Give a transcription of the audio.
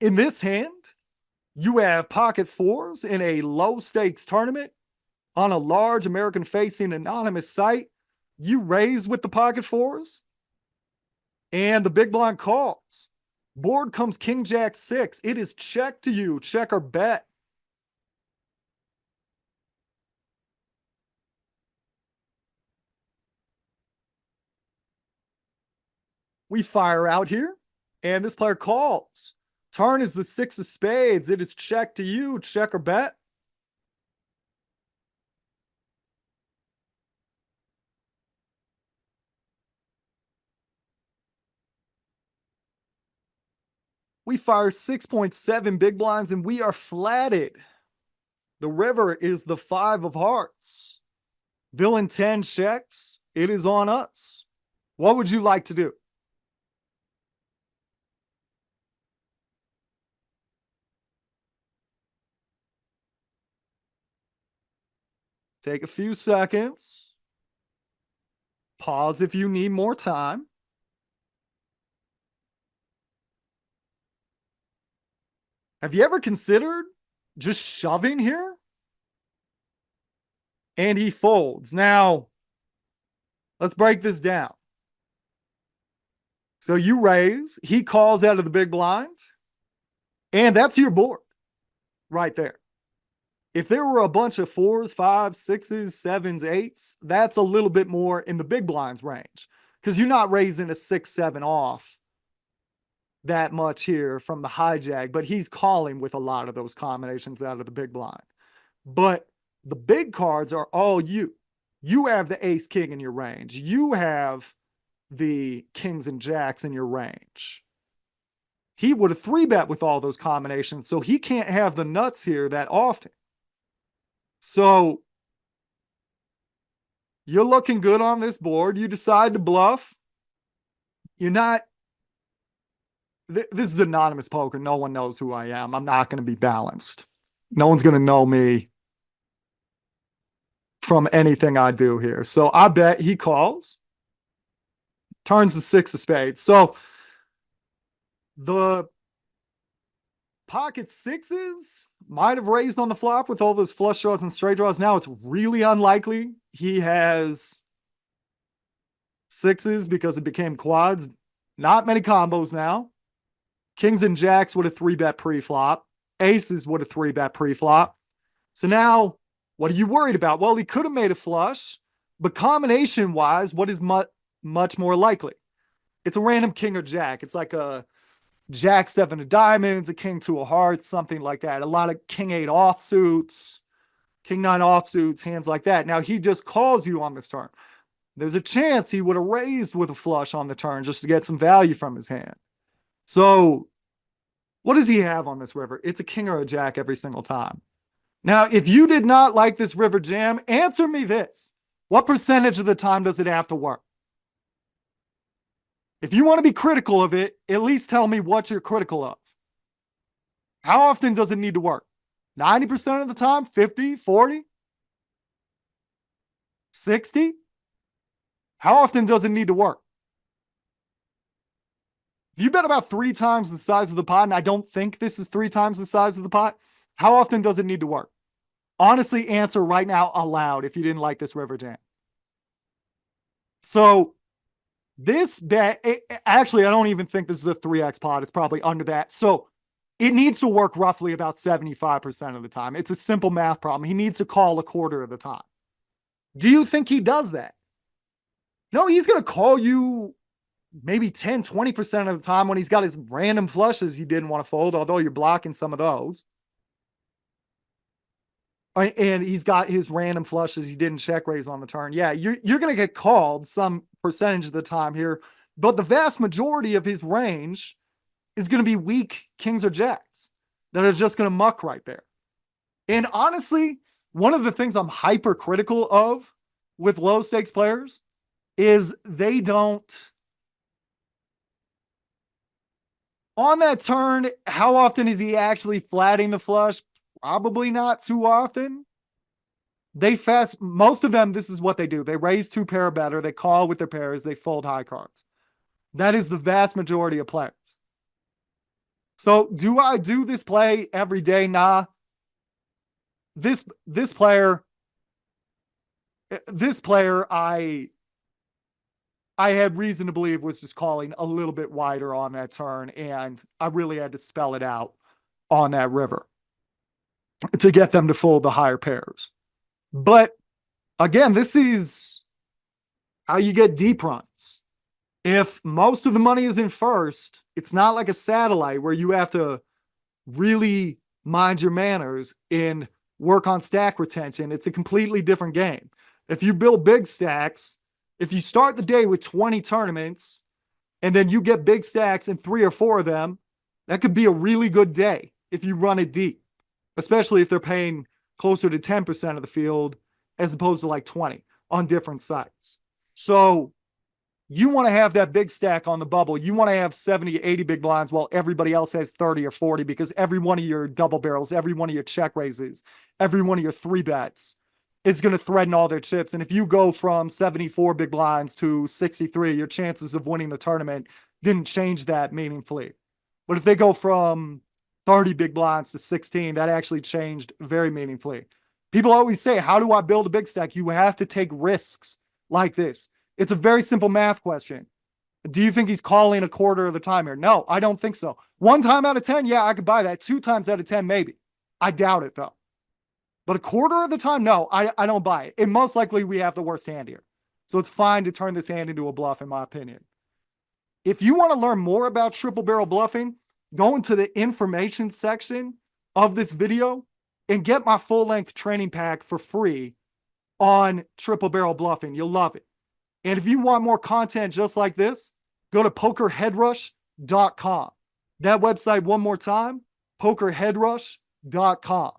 In this hand, you have pocket fours in a low stakes tournament on a large American facing anonymous site. You raise with the pocket fours, and the big blind calls. Board comes King Jack 6. It is check to you, check or bet. We fire out here, and this player calls. Turn is the 6 of spades. It is check to you, check or bet. We fire 6.7 big blinds, and we are flatted. The river is the 5 of hearts. Villain 10 checks. It is on us. What would you like to do? Take a few seconds. Pause if you need more time. Have you ever considered just shoving here? And he folds. Now, let's break this down. So you raise, he calls out of the big blind, and that's your board right there. If there were a bunch of 4s, 5s, 6s, 7s, 8s, that's a little bit more in the big blinds range because you're not raising a 6-7 off that much here from the hijack, but he's calling with a lot of those combinations out of the big blind. But the big cards are all you. You have the ace king in your range. You have the kings and jacks in your range. He would have 3-bet with all those combinations, so he can't have the nuts here that often. So you're looking good on this board. You decide to bluff. You're not. This is anonymous poker. No one knows who I am. I'm not going to be balanced. No one's going to know me from anything I do here. So I bet he calls. Turns the 6 of spades. So the pocket 6s might have raised on the flop with all those flush draws and straight draws. Now it's really unlikely he has 6s because it became quads. Not many combos now. Kings and jacks would have 3-bet pre-flop. Aces would have 3-bet pre-flop. So now, what are you worried about? Well, he could have made a flush, but combination-wise, what is much more likely? It's a random king or jack. It's like a jack 7 of diamonds, a king 2 of hearts, something like that. A lot of king 8 offsuits, king 9 offsuits, hands like that. Now, he just calls you on this turn. There's a chance he would have raised with a flush on the turn just to get some value from his hand. So what does he have on this river? It's a king or a jack every single time. Now, if you did not like this river jam, answer me this. What percentage of the time does it have to work? If you want to be critical of it, at least tell me what you're critical of. How often does it need to work? 90% of the time? 50, 40, 60? How often does it need to work? If you bet about 3 times the size of the pot, and I don't think this is 3 times the size of the pot, how often does it need to work? Honestly, answer right now aloud if you didn't like this river jam. So this bet, actually, I don't even think this is a 3x pot. It's probably under that. So it needs to work roughly about 75% of the time. It's a simple math problem. He needs to call a quarter of the time. Do you think he does that? No, he's going to call you maybe 10, 20% of the time when he's got his random flushes he didn't want to fold, although you're blocking some of those. And he's got his random flushes he didn't check raise on the turn. Yeah, you're going to get called some percentage of the time here, but the vast majority of his range is going to be weak kings or jacks that are just going to muck right there. And honestly, one of the things I'm hypercritical of with low stakes players is they don't. On that turn, how often is he actually flatting the flush? Probably not too often. Most of them, this is what they do. They raise 2 pair or better. They call with their pairs. They fold high cards. That is the vast majority of players. So do I do this play every day? Nah. This player, I had reason to believe was just calling a little bit wider on that turn, and I really had to spell it out on that river to get them to fold the higher pairs. But again, this is how you get deep runs. If most of the money is in first, it's not like a satellite where you have to really mind your manners and work on stack retention. It's a completely different game. If you build big stacks, if you start the day with 20 tournaments and then you get big stacks in 3 or 4 of them, that could be a really good day if you run it deep, especially if they're paying closer to 10% of the field as opposed to like 20 on different sites. So you want to have that big stack on the bubble. You want to have 70, 80 big blinds while everybody else has 30 or 40, because every one of your double barrels, every one of your check raises, every one of your 3-bets is going to threaten all their chips. And if you go from 74 big blinds to 63, your chances of winning the tournament didn't change that meaningfully. But if they go from 30 big blinds to 16, that actually changed very meaningfully. People always say, how do I build a big stack? You have to take risks like this. It's a very simple math question. Do you think he's calling a quarter of the time here? No, I don't think so. 1 time out of 10, yeah, I could buy that. 2 times out of 10, maybe. I doubt it, though. But a quarter of the time, no, I don't buy it. And most likely we have the worst hand here. So it's fine to turn this hand into a bluff, in my opinion. If you want to learn more about triple barrel bluffing, go into the information section of this video and get my full-length training pack for free on triple barrel bluffing. You'll love it. And if you want more content just like this, go to pokerheadrush.com. That website, one more time, pokerheadrush.com.